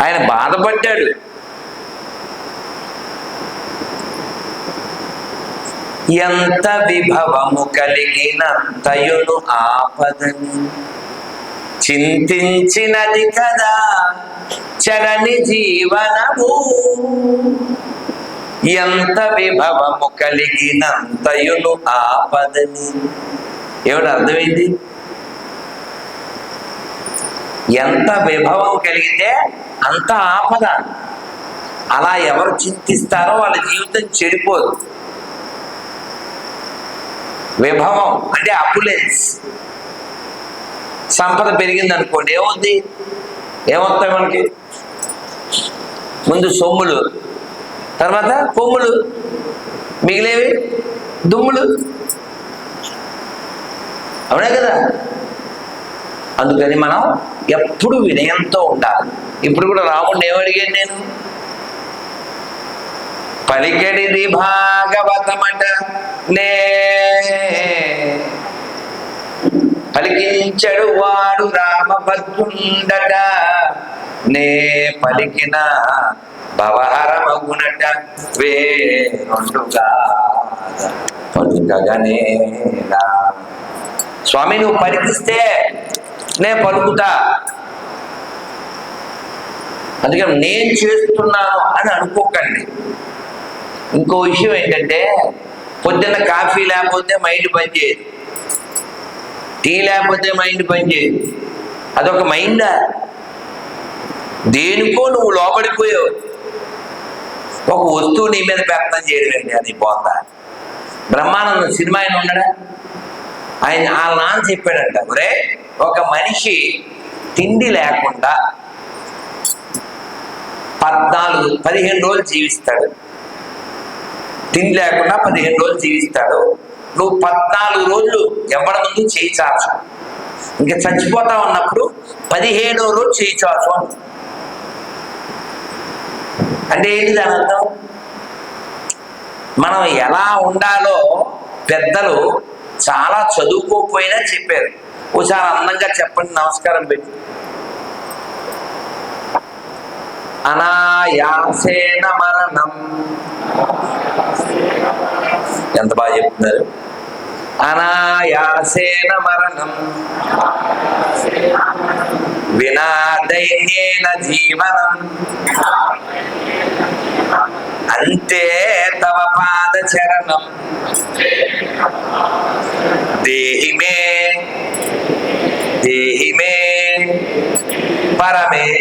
ఆయన బాధపడ్డాడు. ఎంత విభవము కలిగినంతయును ఆపదని చింతించినది కదా చరణి జీవనము. ఎంత విభవము కలిగినంతయును ఆపదని. ఏమిటి అర్థమైంది? ఎంత విభవం కలిగితే అంత ఆపద. అలా ఎవరు చింతిస్తారో వాళ్ళ జీవితం చెడిపోదు. విభవం అంటే అపులెన్స్. సంపద పెరిగింది అనుకోండి, ఏమవుద్ది? ఏమవుతాయి మనకి? ముందు సొమ్ములు, తర్వాత కొమ్ములు, మిగిలేవి దుమ్ములు. అవునే కదా? అందుకని మనం ఎప్పుడు వినయంతో ఉండాలి. ఇప్పుడు కూడా రాముడిని ఏమడిగాను నేను? పలికెడిది భాగవతమట నే పలికించడు వాడు రామభద్రుండట నే పలికిన భవహరమగునట వేరొండుగా పలుకగనే. స్వామి నువ్వు పలికిస్తే నే పలుకుతా. అందుకని నేను చేస్తున్నాను అని అనుకోకండి. ఇంకో విషయం ఏంటంటే, పొద్దున్న కాఫీ లేకపోతే మైండ్ పనిచేయదు, టీ లేకపోతే మైండ్ పనిచేయదు. అదొక మైండా? దేనికో నువ్వు లోపడిపోయావు. ఒక వస్తువు నీ మీద ప్రయత్నం చేయడండి, అది పోతా. బ్రహ్మానందం సినిమా ఆయన ఉన్నాడా? ఆయన వాళ్ళ నాన్న చెప్పాడంట, ఒరే ఒక మనిషి తిండి లేకుండా 15 రోజులు జీవిస్తాడు. తిండి లేకుండా 15 రోజులు జీవిస్తాడు. నువ్వు 14 రోజులు ఎవరి ముందు చేయి చాచు. ఇంకా చచ్చిపోతా ఉన్నప్పుడు 15వ రోజు చేయి చాచు అంటే ఏంటి దాని అర్థం? మనం ఎలా ఉండాలో పెద్దలు చాలా చదువుకోకపోయినా చెప్పారు. ఒకసారి అందంగా చెప్పండి, నమస్కారం పెట్టి. అనాయాసేన మరణం. ఎంత బాగా చెప్తున్నారు. అనాయాసేన మరణం వినా దైన్యేన జీవనం అంతే తవ పాద చరణం దేహి మే పరమే